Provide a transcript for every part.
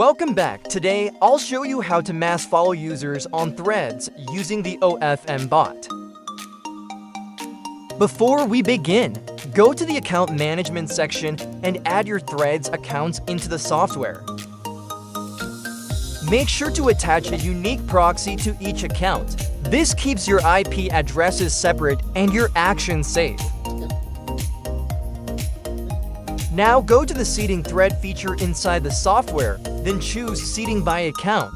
Welcome back. Today, I'll show you how to mass follow users on Threads using the OFM bot. Before we begin, go to the account management section and add your Threads accounts into the software. Make sure to attach a unique proxy to each account. This keeps your IP addresses separate and your actions safe. Now go to the seeding thread feature inside the software, then choose Seeding by Account.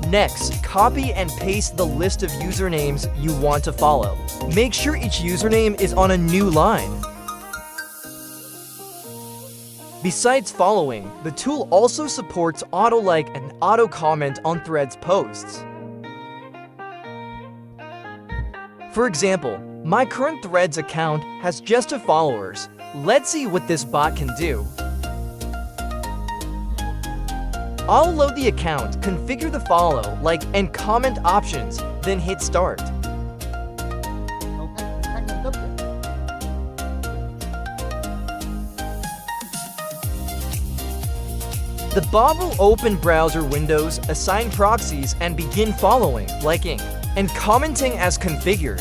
Next, copy and paste the list of usernames you want to follow. Make sure each username is on a new line. Besides following, the tool also supports auto-like and auto-comment on Threads posts. For example, my current Threads account has just 2 followers. Let's see what this bot can do. I'll load the account, configure the follow, like, and comment options, then hit start. The bot will open browser windows, assign proxies, and begin following, liking, and commenting as configured.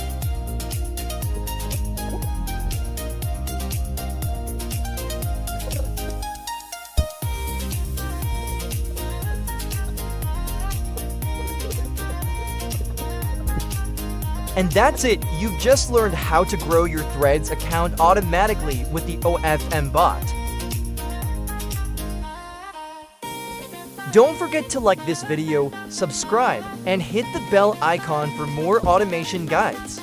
And that's it, you've just learned how to grow your Threads account automatically with the OFM bot. Don't forget to like this video, subscribe, and hit the bell icon for more automation guides.